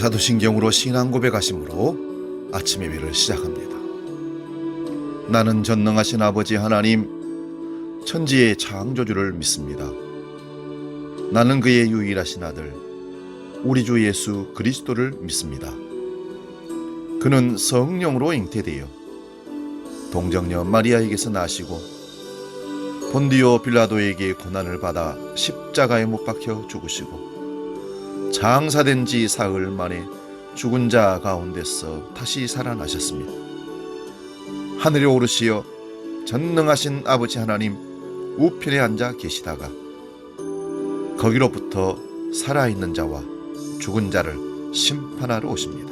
사도신경으로 신앙 고백하심으로 아침 예배를 시작합니다. 나는 전능하신 아버지 하나님, 천지의 창조주를 믿습니다. 나는 그의 유일하신 아들, 우리 주 예수 그리스도를 믿습니다. 그는 성령으로 잉태되어 동정녀 마리아에게서 나시고 본디오 빌라도에게 고난을 받아 십자가에 못 박혀 죽으시고 장사된 지 사흘 만에 죽은 자 가운데서 다시 살아나셨습니다. 하늘에 오르시어 전능하신 아버지 하나님 우편에 앉아 계시다가 거기로부터 살아있는 자와 죽은 자를 심판하러 오십니다.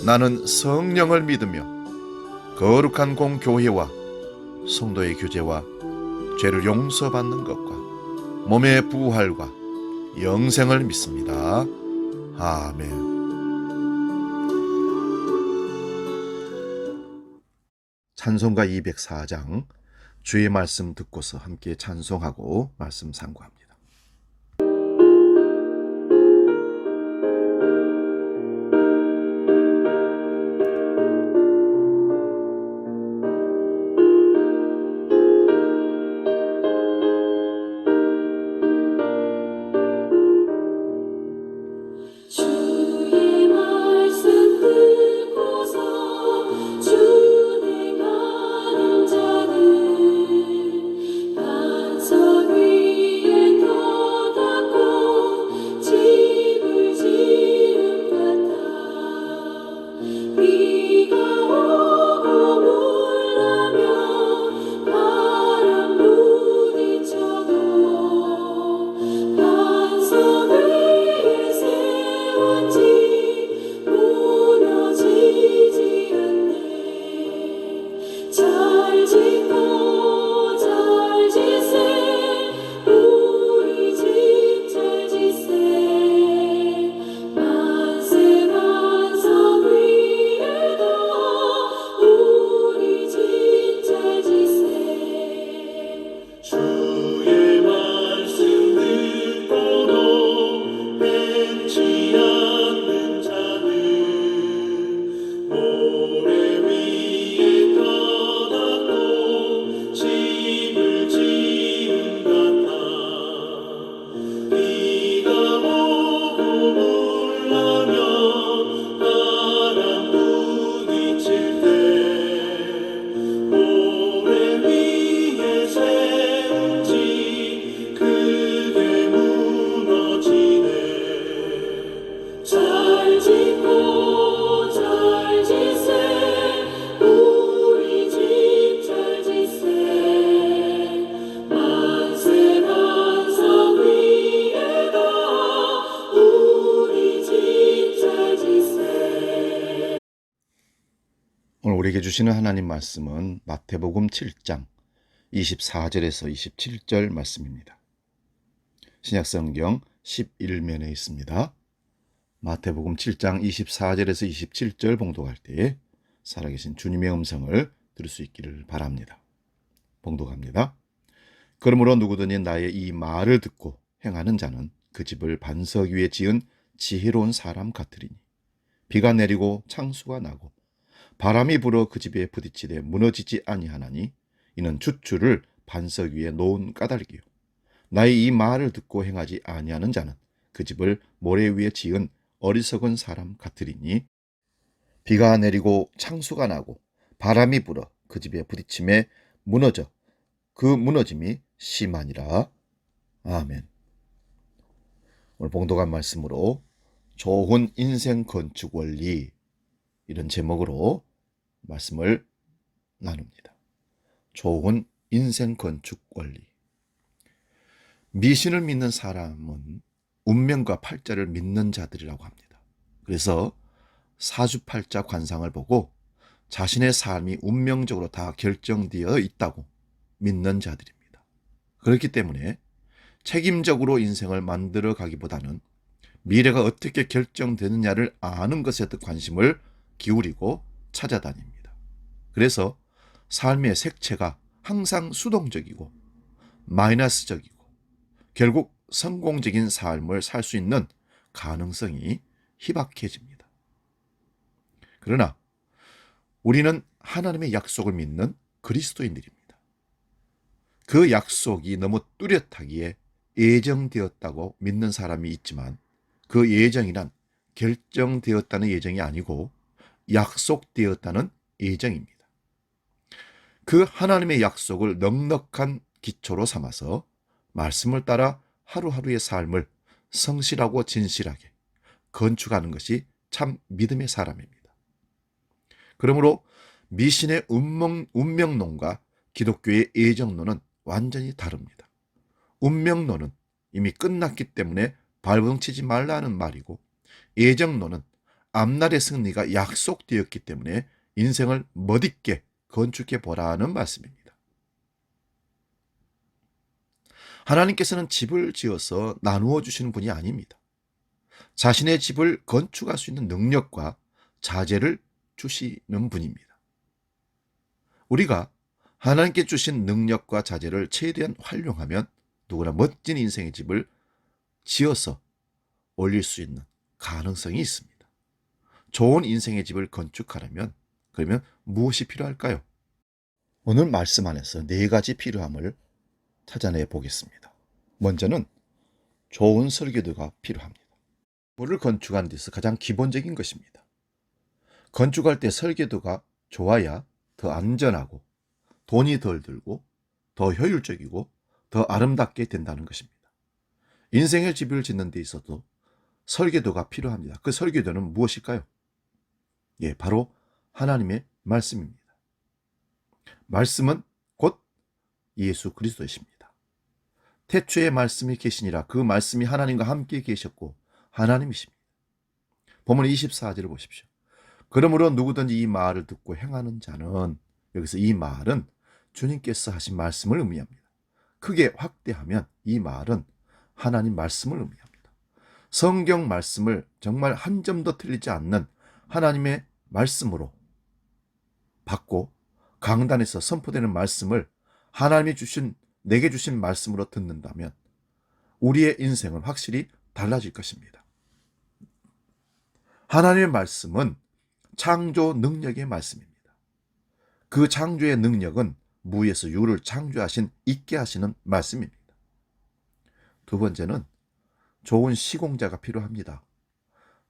나는 성령을 믿으며 거룩한 공교회와 성도의 교제와 죄를 용서받는 것과 몸의 부활과 영생을 믿습니다. 아멘. 찬송가 204장, 주의 말씀 듣고서 함께 찬송하고 말씀 상고합니다. 오늘 우리에게 주시는 하나님 말씀은 마태복음 7장 24절에서 27절 말씀입니다. 신약성경 11면에 있습니다. 마태복음 7장 24절에서 27절 봉독할 때 살아계신 주님의 음성을 들을 수 있기를 바랍니다. 봉독합니다. 그러므로 누구든지 나의 이 말을 듣고 행하는 자는 그 집을 반석 위에 지은 지혜로운 사람 같으리니 비가 내리고 창수가 나고 바람이 불어 그 집에 부딪히되 무너지지 아니하나니 이는 주추를 반석 위에 놓은 까닭이요 나의 이 말을 듣고 행하지 아니하는 자는 그 집을 모래 위에 지은 어리석은 사람 같으리니 비가 내리고 창수가 나고 바람이 불어 그 집에 부딪힘에 무너져 그 무너짐이 심하니라. 아멘. 오늘 봉독한 말씀으로 좋은 인생 건축 원리, 이런 제목으로 말씀을 나눕니다. 좋은 인생 건축 원리. 미신을 믿는 사람은 운명과 팔자를 믿는 자들이라고 합니다. 그래서 사주팔자 관상을 보고 자신의 삶이 운명적으로 다 결정되어 있다고 믿는 자들입니다. 그렇기 때문에 책임적으로 인생을 만들어 가기보다는 미래가 어떻게 결정되느냐를 아는 것에 더 관심을 기울이고 찾아다닙니다. 그래서 삶의 색채가 항상 수동적이고 마이너스적이고 결국 성공적인 삶을 살 수 있는 가능성이 희박해집니다. 그러나 우리는 하나님의 약속을 믿는 그리스도인들입니다. 그 약속이 너무 뚜렷하기에 예정되었다고 믿는 사람이 있지만 그 예정이란 결정되었다는 예정이 아니고 약속되었다는 예정입니다. 그 하나님의 약속을 넉넉한 기초로 삼아서 말씀을 따라 하루하루의 삶을 성실하고 진실하게 건축하는 것이 참 믿음의 사람입니다. 그러므로 미신의 운명론과 기독교의 예정론은 완전히 다릅니다. 운명론은 이미 끝났기 때문에 발버둥치지 말라는 말이고, 예정론은 앞날의 승리가 약속되었기 때문에 인생을 멋있게 건축해 보라는 말씀입니다. 하나님께서는 집을 지어서 나누어 주시는 분이 아닙니다. 자신의 집을 건축할 수 있는 능력과 자재를 주시는 분입니다. 우리가 하나님께 주신 능력과 자재를 최대한 활용하면 누구나 멋진 인생의 집을 지어서 올릴 수 있는 가능성이 있습니다. 좋은 인생의 집을 건축하려면 그러면 무엇이 필요할까요? 오늘 말씀 안에서 4가지 필요함을 찾아내 보겠습니다. 먼저는 좋은 설계도가 필요합니다. 건물을 건축하는 데서 가장 기본적인 것입니다. 건축할 때 설계도가 좋아야 더 안전하고 돈이 덜 들고 더 효율적이고 더 아름답게 된다는 것입니다. 인생의 집을 짓는 데 있어도 설계도가 필요합니다. 그 설계도는 무엇일까요? 예, 바로 하나님의 말씀입니다. 말씀은 곧 예수 그리스도이십니다. 태초에 말씀이 계시니라. 그 말씀이 하나님과 함께 계셨고 하나님이십니다. 본문 24절을 보십시오. 그러므로 누구든지 이 말을 듣고 행하는 자는, 여기서 이 말은 주님께서 하신 말씀을 의미합니다. 크게 확대하면 이 말은 하나님 말씀을 의미합니다. 성경 말씀을 정말 한 점도 틀리지 않는 하나님의 말씀으로 받고 강단에서 선포되는 말씀을 하나님이 내게 주신 말씀으로 듣는다면 우리의 인생은 확실히 달라질 것입니다. 하나님의 말씀은 창조 능력의 말씀입니다. 그 창조의 능력은 무에서 유를 창조하신, 있게 하시는 말씀입니다. 두 번째는 좋은 시공자가 필요합니다.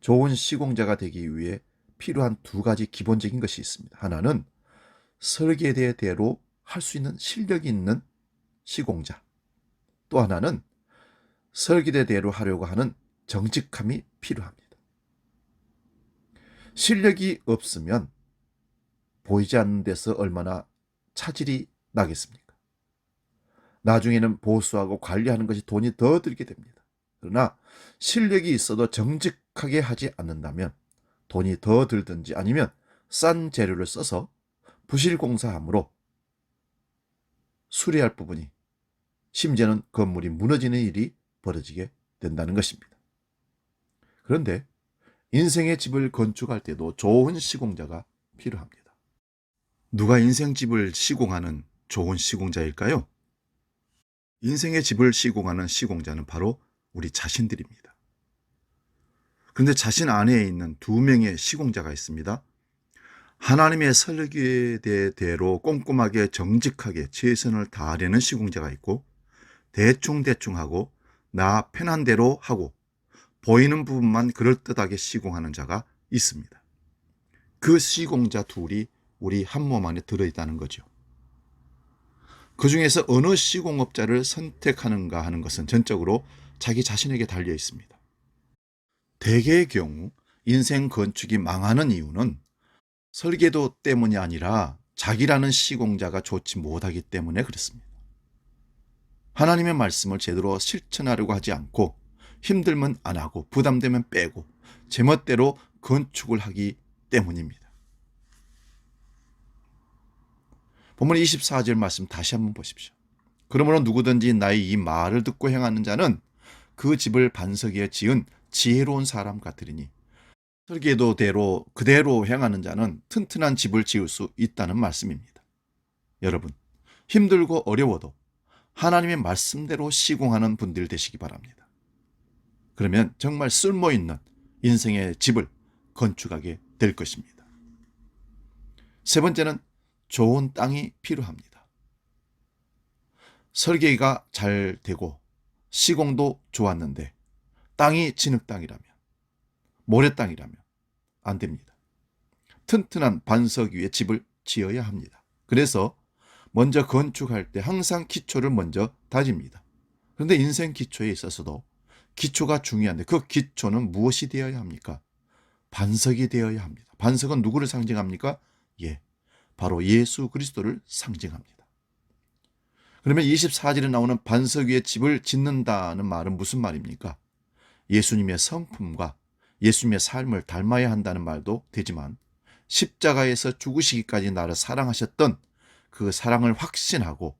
좋은 시공자가 되기 위해 필요한 2가지 기본적인 것이 있습니다. 하나는 설계대로 할 수 있는 실력이 있는 시공자, 또 하나는 설계대로 하려고 하는 정직함이 필요합니다. 실력이 없으면 보이지 않는 데서 얼마나 차질이 나겠습니까? 나중에는 보수하고 관리하는 것이 돈이 더 들게 됩니다. 그러나 실력이 있어도 정직하게 하지 않는다면 돈이 더 들든지 아니면 싼 재료를 써서 부실공사함으로 수리할 부분이, 심지어는 건물이 무너지는 일이 벌어지게 된다는 것입니다. 그런데 인생의 집을 건축할 때도 좋은 시공자가 필요합니다. 누가 인생 집을 시공하는 좋은 시공자일까요? 인생의 집을 시공하는 시공자는 바로 우리 자신들입니다. 그런데 자신 안에 있는 2명의 시공자가 있습니다. 하나님의 설계대로 꼼꼼하게 정직하게 최선을 다하려는 시공자가 있고, 대충대충 하고 나 편한 대로 하고 보이는 부분만 그럴듯하게 시공하는 자가 있습니다. 그 시공자 둘이 우리 한 몸 안에 들어있다는 거죠. 그 중에서 어느 시공업자를 선택하는가 하는 것은 전적으로 자기 자신에게 달려 있습니다. 대개의 경우 인생 건축이 망하는 이유는 설계도 때문이 아니라 자기라는 시공자가 좋지 못하기 때문에 그렇습니다. 하나님의 말씀을 제대로 실천하려고 하지 않고 힘들면 안 하고 부담되면 빼고 제멋대로 건축을 하기 때문입니다. 본문 24절 말씀 다시 한번 보십시오. 그러므로 누구든지 나의 이 말을 듣고 행하는 자는 그 집을 반석 위에 지은 지혜로운 사람 같으리니, 설계도대로 그대로 행하는 자는 튼튼한 집을 지을 수 있다는 말씀입니다. 여러분, 힘들고 어려워도 하나님의 말씀대로 시공하는 분들 되시기 바랍니다. 그러면 정말 쓸모있는 인생의 집을 건축하게 될 것입니다. 세 번째는 좋은 땅이 필요합니다. 설계가 잘 되고 시공도 좋았는데 땅이 진흙땅이라면, 모래땅이라면 안 됩니다. 튼튼한 반석 위에 집을 지어야 합니다. 그래서 먼저 건축할 때 항상 기초를 먼저 다집니다. 그런데 인생 기초에 있어서도 기초가 중요한데 그 기초는 무엇이 되어야 합니까? 반석이 되어야 합니다. 반석은 누구를 상징합니까? 바로 예수 그리스도를 상징합니다. 그러면 24절에 나오는 반석 위에 집을 짓는다는 말은 무슨 말입니까? 예수님의 성품과 예수님의 삶을 닮아야 한다는 말도 되지만 십자가에서 죽으시기까지 나를 사랑하셨던 그 사랑을 확신하고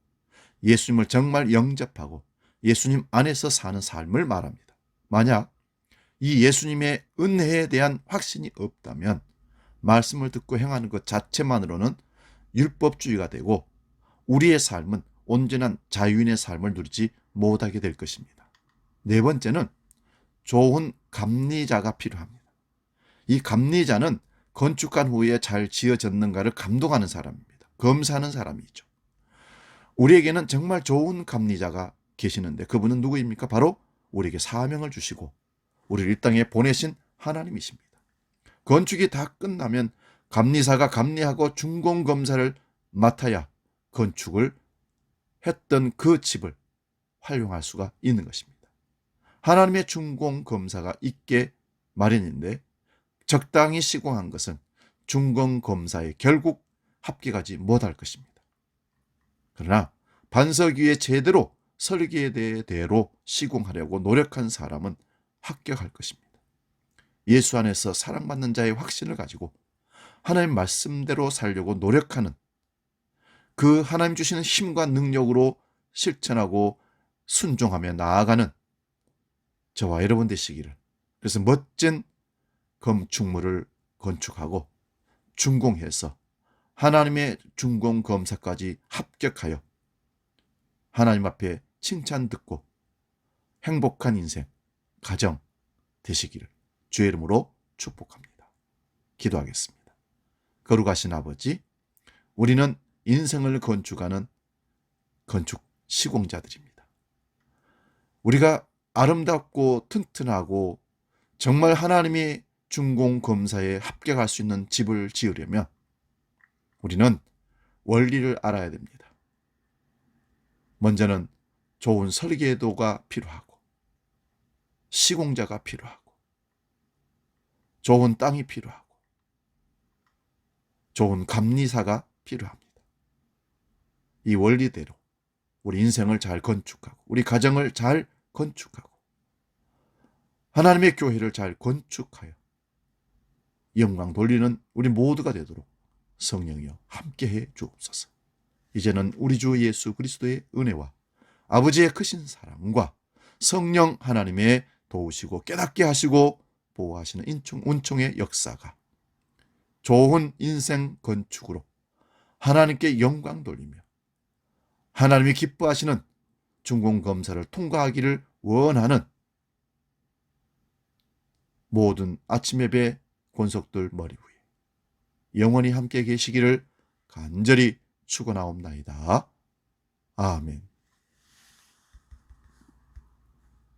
예수님을 정말 영접하고 예수님 안에서 사는 삶을 말합니다. 만약 이 예수님의 은혜에 대한 확신이 없다면 말씀을 듣고 행하는 것 자체만으로는 율법주의가 되고 우리의 삶은 온전한 자유인의 삶을 누리지 못하게 될 것입니다. 네 번째는 좋은 감리자가 필요합니다. 이 감리자는 건축한 후에 잘 지어졌는가를 감독하는 사람입니다. 검사하는 사람이죠. 우리에게는 정말 좋은 감리자가 계시는데 그분은 누구입니까? 바로 우리에게 사명을 주시고 우리를 이 땅에 보내신 하나님이십니다. 건축이 다 끝나면 감리사가 감리하고 준공검사를 맡아야 건축을 했던 그 집을 활용할 수가 있는 것입니다. 하나님의 준공검사가 있게 마련인데 적당히 시공한 것은 준공검사에 결국 합격하지 못할 것입니다. 그러나 반석 위에 제대로 설계대로 시공하려고 노력한 사람은 합격할 것입니다. 예수 안에서 사랑받는 자의 확신을 가지고 하나님 말씀대로 살려고 노력하는 그 하나님 주시는 힘과 능력으로 실천하고 순종하며 나아가는 저와 여러분 되시기를. 그래서 멋진 건축물을 건축하고 준공해서 하나님의 준공검사까지 합격하여 하나님 앞에 칭찬 듣고 행복한 인생, 가정 되시기를 주의 이름으로 축복합니다. 기도하겠습니다. 거룩하신 아버지, 우리는 인생을 건축하는 건축 시공자들입니다. 우리가 아름답고 튼튼하고 정말 하나님이 준공검사에 합격할 수 있는 집을 지으려면 우리는 원리를 알아야 됩니다. 먼저는 좋은 설계도가 필요하고 시공자가 필요하고 좋은 땅이 필요하고 좋은 감리사가 필요합니다. 이 원리대로 우리 인생을 잘 건축하고 우리 가정을 잘 건축하고 하나님의 교회를 잘 건축하여 영광 돌리는 우리 모두가 되도록 성령이여 함께해 주옵소서. 이제는 우리 주 예수 그리스도의 은혜와 아버지의 크신 사랑과 성령 하나님의 도우시고 깨닫게 하시고 보호하시는 은총의 역사가 좋은 인생 건축으로 하나님께 영광 돌리며 하나님이 기뻐하시는 준공검사를 통과하기를 원하는 모든 아침 예배 권속들 머리 위에 영원히 함께 계시기를 간절히 축원하옵나이다. 아멘.